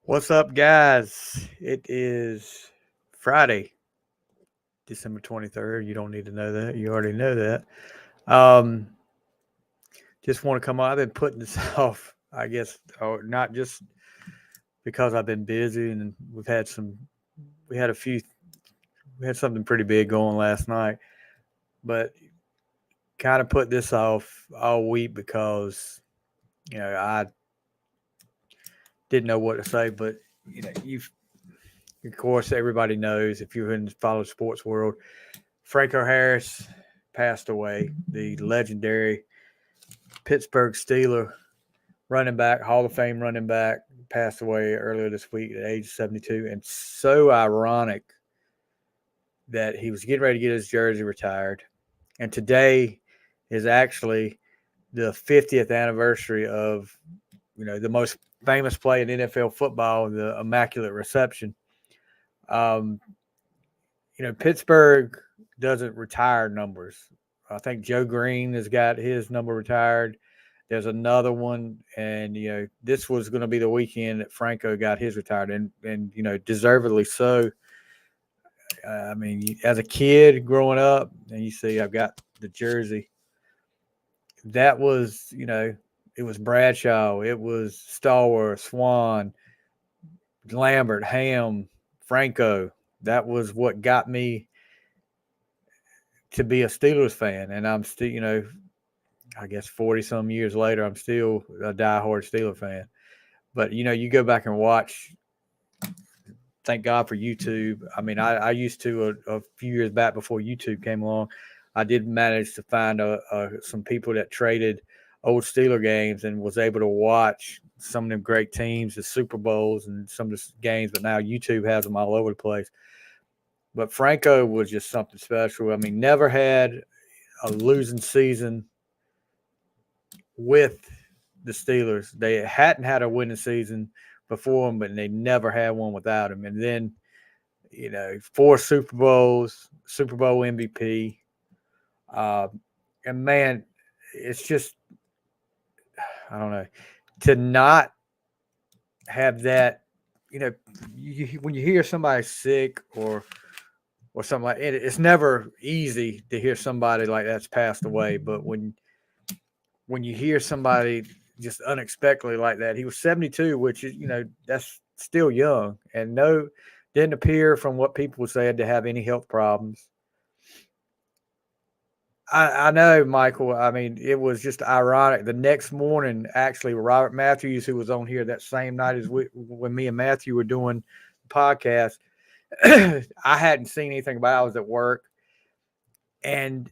What's up, guys? It is Friday, December 23rd. You don't need to know that. You already know that. Um, just want to come on. I've been putting this off, I guess, or not just because I've been busy and we had a few, we had something pretty big going last night, but kind of put this off all week because, I didn't know what to say, but, of course, everybody knows if you're in the follow sports world, Franco Harris passed away, the legendary Pittsburgh Steeler running back, Hall of Fame running back, passed away earlier this week at age 72. And so ironic that he was getting ready to get his jersey retired. And today is actually the 50th anniversary of, the most famous play in NFL football, the Immaculate Reception. Um, Pittsburgh doesn't retire numbers. I think Joe Green has got his number retired. There's another one, and this was going to be the weekend that Franco got his retired, and deservedly so. I mean, as a kid growing up, and you see, I've got the jersey. That was, it was Bradshaw, it was Stallworth, Swan, Lambert, Ham, Franco. That was what got me to be a Steelers fan, and I'm still, I guess 40 some years later, I'm still a diehard Steeler fan. But you go back and watch. Thank God for YouTube. I mean, I used to a few years back before YouTube came along. I did manage to find some people that traded old Steeler games and was able to watch some of them great teams, the Super Bowls, and some of the games. But now YouTube has them all over the place. But Franco was just something special. I mean, never had a losing season with the Steelers. They hadn't had a winning season before him, but they never had one without him. And then, 4 Super Bowls, Super Bowl MVP. Uh, and man, it's just, I don't know, to not have that, when you hear somebody sick or something like it, it's never easy to hear somebody like that's passed away. But when you hear somebody just unexpectedly like that, he was 72, which is, that's still young, and didn't appear from what people said to have any health problems. I know, Michael. I mean, it was just ironic. The next morning, actually, Robert Matthews, who was on here that same night as when me and Matthew were doing the podcast, I hadn't seen anything about it. I was at work, and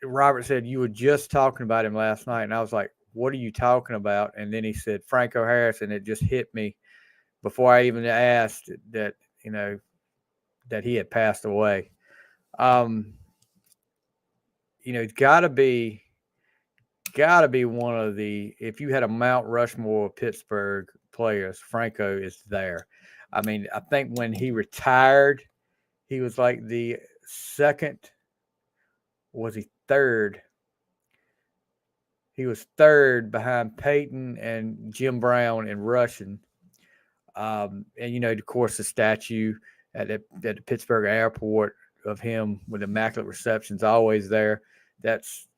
Robert said, "You were just talking about him last night." And I was like, "What are you talking about?" And then he said, "Franco Harris." And it just hit me before I even asked that, that he had passed away. Um, it's gotta be one of the, if you had a Mount Rushmore of Pittsburgh players, Franco is there. I mean, I think when he retired, he was like the second, was he third? He was third behind Peyton and Jim Brown in rushing. And of course, the statue at the Pittsburgh airport of him with immaculate receptions always there. That's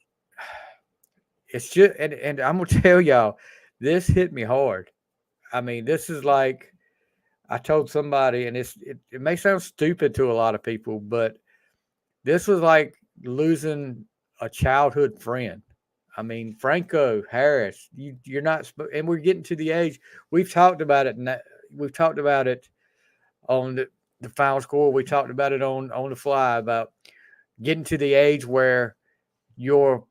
it's just, and I'm gonna tell y'all, this hit me hard. I mean, this is like I told somebody, and it may sound stupid to a lot of people, but this was like losing a childhood friend. I mean, Franco Harris, you're not, and we're getting to the age. We've talked about it, and we've talked about it on the final score. We talked about it on the fly about getting to the age where your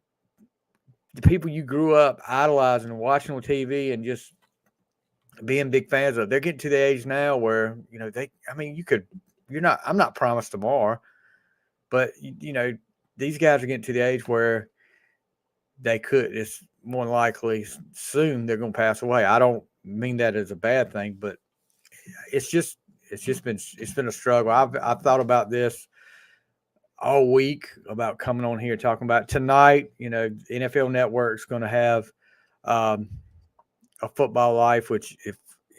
the people you grew up idolizing and watching on TV and just being big fans of, they're getting to the age now where I mean, I'm not promised tomorrow, but these guys are getting to the age where it's more likely soon they're going to pass away. I don't mean that as a bad thing, but it's just it's been a struggle. I've thought about this all week about coming on here talking about tonight. NFL Network's going to have a football life, which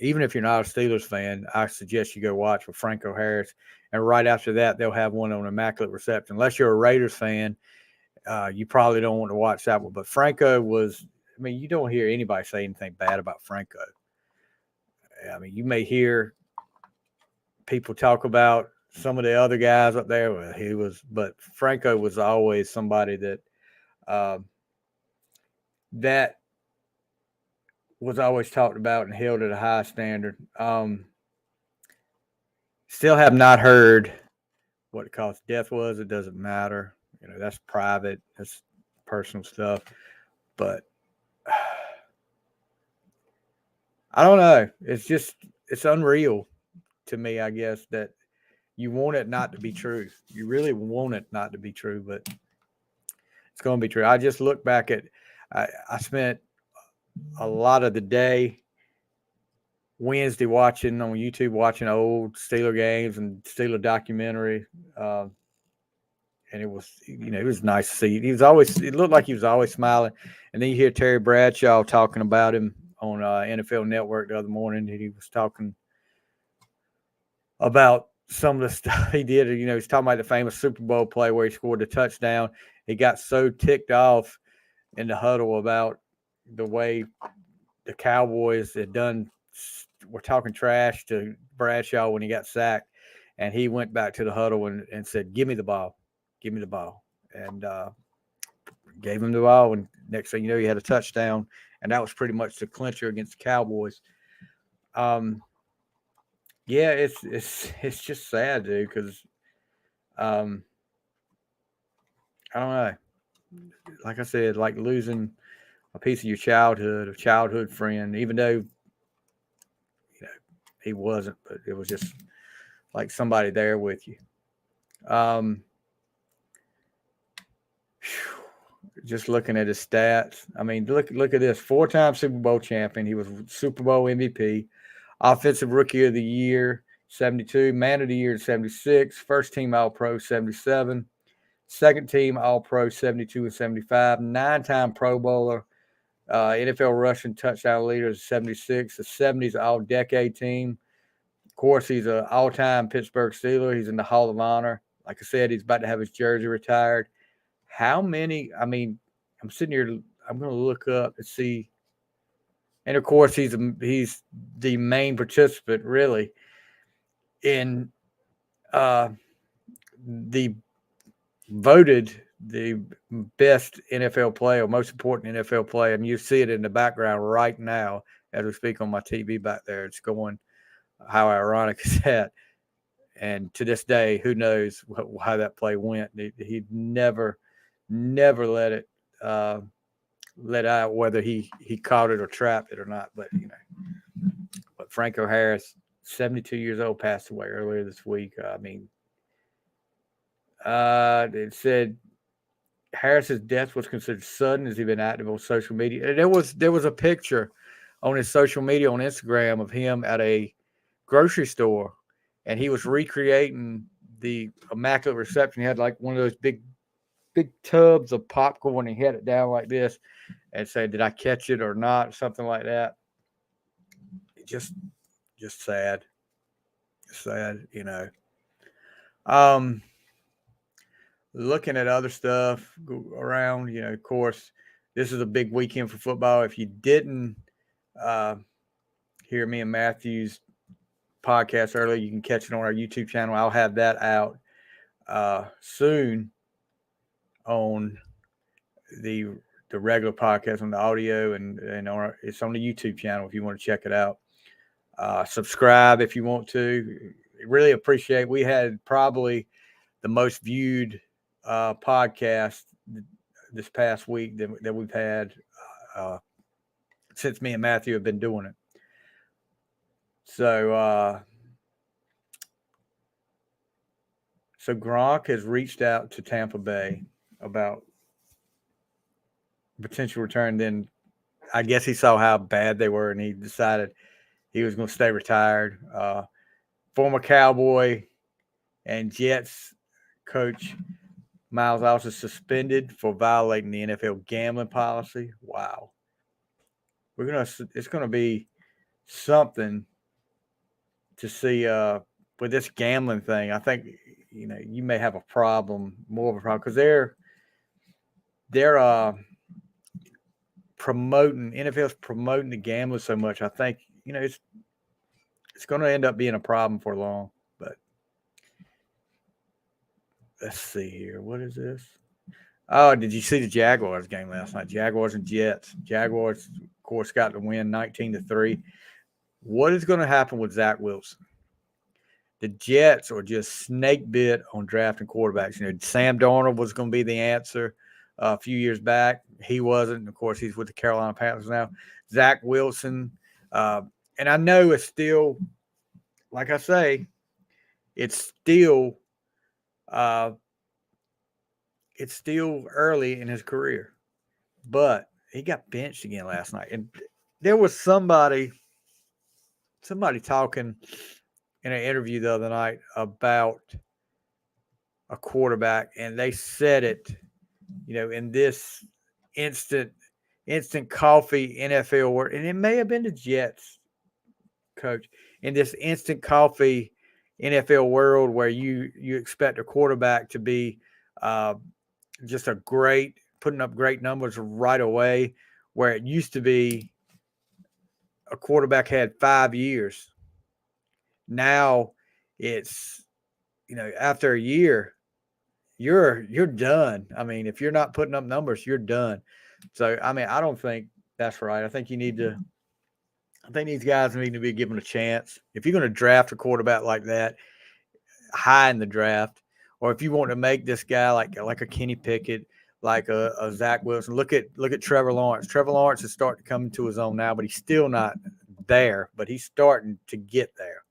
even if you're not a Steelers fan, I suggest you go watch with Franco Harris. And right after that, they'll have one on Immaculate Reception. Unless you're a Raiders fan, you probably don't want to watch that one. But Franco was, I mean, you don't hear anybody say anything bad about Franco. I mean, you may hear people talk about some of the other guys up there. Well, but Franco was always somebody that that was always talked about and held at a high standard. Still have not heard what the cause of death was. It doesn't matter. That's private. That's personal stuff. But I don't know. It's unreal to me, I guess, that you want it not to be true. You really want it not to be true, but it's going to be true. I just look back at, I spent a lot of the day Wednesday watching on YouTube, watching old Steeler games and Steeler documentary. And it was, it was nice to see. It looked like he was always smiling. And then you hear Terry Bradshaw talking about him on NFL Network the other morning. And he was talking about some of the stuff he did. He's talking about the famous Super Bowl play where he scored the touchdown. He got so ticked off in the huddle about the way the Cowboys were talking trash to Bradshaw when he got sacked. And he went back to the huddle and said, give me the ball. Give me the ball. And gave him the ball. And next thing you know, he had a touchdown. And that was pretty much the clincher against the Cowboys. Yeah, it's just sad, dude, because I don't know. Like I said, like losing a piece of your childhood, a childhood friend, even though he wasn't, but it was just like somebody there with you. Just looking at his stats. I mean, look at this. 4-time Super Bowl champion. He was Super Bowl MVP. Offensive Rookie of the Year, 72. Man of the Year, 76. First team All-Pro, 77. Second team All-Pro, 72 and 75. 9-time Pro Bowler. NFL rushing touchdown leader is 76. The 70s All-Decade team. Of course, he's an all-time Pittsburgh Steeler. He's in the Hall of Honor. Like I said, he's about to have his jersey retired. How many? I mean, I'm sitting here. I'm going to look up and see. And of course, he's the main participant, really, in the voted the best NFL player, most important NFL player. And you see it in the background right now as we speak on my TV back there. It's going. How ironic is that? And to this day, who knows how that play went? He never let it let out whether he caught it or trapped it or not. But but Franco Harris, 72 years old, passed away earlier this week. I mean, it said Harris's death was considered sudden as he'd been active on social media. And there was a picture on his social media on Instagram of him at a grocery store, and he was recreating the Immaculate Reception. He had like one of those big tubs of popcorn, and he had it down like this and said, did I catch it or not? Something like that. Just sad. Sad, Looking at other stuff around, of course, this is a big weekend for football. If you didn't hear me and Matthew's podcast earlier, you can catch it on our YouTube channel. I'll have that out soon on the regular podcast on the audio and it's on the YouTube channel if you want to check it out. Subscribe if you want to. Really appreciate. We had probably the most viewed podcast this past week that we've had since me and Matthew have been doing it. So Gronk has reached out to Tampa Bay about potential return. Then I guess he saw how bad they were and he decided he was going to stay retired. Former Cowboy and Jets coach Miles Austin suspended for violating the NFL gambling policy. Wow. It's going to be something to see with this gambling thing. I think you may have a problem, more of a problem, because they're promoting, NFL's promoting the gambling so much. I think it's going to end up being a problem for long. But let's see here. What is this? Oh, did you see the Jaguars game last night? Jaguars and Jets. Jaguars, of course, got the win 19-3. What is going to happen with Zach Wilson? The Jets are just snake bit on drafting quarterbacks. Sam Darnold was going to be the answer a few years back. He wasn't. Of course, he's with the Carolina Panthers now. Zach Wilson. And I know it's still, like I say, it's still early in his career. But he got benched again last night. And there was somebody talking in an interview the other night about a quarterback, and they said it, in this instant coffee NFL world, and it may have been the Jets coach, in this instant coffee NFL world where you expect a quarterback to be just putting up great numbers right away, where it used to be a quarterback had 5 years. Now it's, after a year, you're done. I mean, if you're not putting up numbers, you're done. So, I mean, I don't think that's right. I think these guys need to be given a chance. If you're going to draft a quarterback like that, high in the draft, or if you want to make this guy like a Kenny Pickett, like a Zach Wilson, look at Trevor Lawrence. Trevor Lawrence is starting to come into his own now, but he's still not there, but he's starting to get there.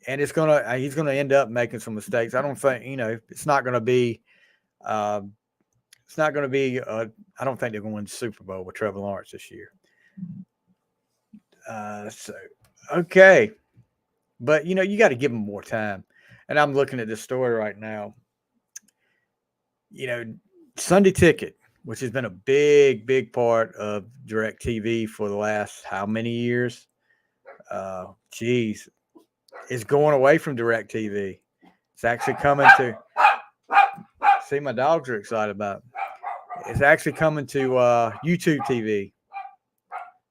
And he's gonna end up making some mistakes. I don't think it's not gonna be. I don't think they're going to win the Super Bowl with Trevor Lawrence this year. Okay, but you got to give him more time. And I'm looking at this story right now. Sunday Ticket, which has been a big part of DirecTV for the last how many years? Is going away from DirecTV. It's actually coming to. See, my dogs are excited about it. It's actually coming to YouTube TV.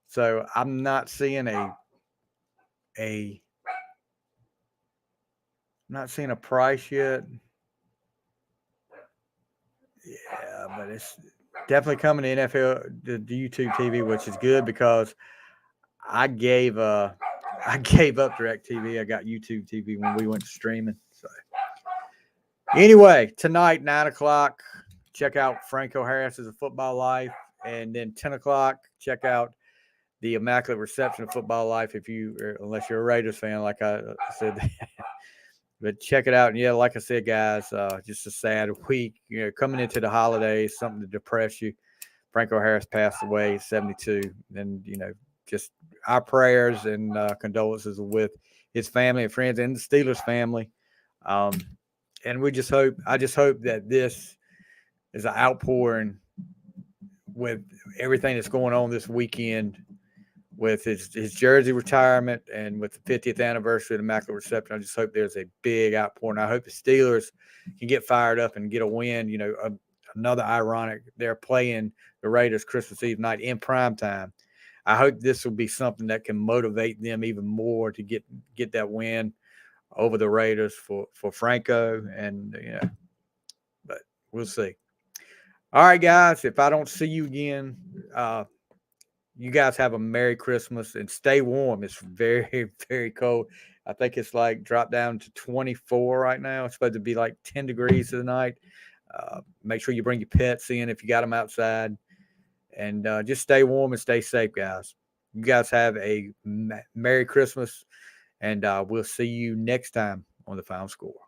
So I'm not seeing I'm not seeing a price yet. Yeah, but it's definitely coming to NFL, the YouTube TV, which is good because I gave up DirecTV. I got YouTube TV when we went to streaming. So anyway, tonight, 9:00, check out Franco Harris' A Football Life. And then 10 o'clock, check out the Immaculate Reception of Football Life unless you're a Raiders fan, like I said. But check it out. And yeah, like I said, guys, just a sad week. Coming into the holidays, something to depress you. Franco Harris passed away, 72. And, just our prayers and condolences with his family and friends and the Steelers family. And I just hope that this is an outpouring with everything that's going on this weekend with his jersey retirement and with the 50th anniversary of the Immaculate Reception. I just hope there's a big outpouring. I hope the Steelers can get fired up and get a win. Another ironic, they're playing the Raiders Christmas Eve night in prime time. I hope this will be something that can motivate them even more to get that win over the Raiders for Franco. And, but we'll see. All right, guys, if I don't see you again, you guys have a Merry Christmas and stay warm. It's very, very cold. I think it's dropped down to 24 right now. It's supposed to be 10 degrees tonight. Make sure you bring your pets in if you got them outside. And just stay warm and stay safe, guys. You guys have a Merry Christmas, and we'll see you next time on The Final Score.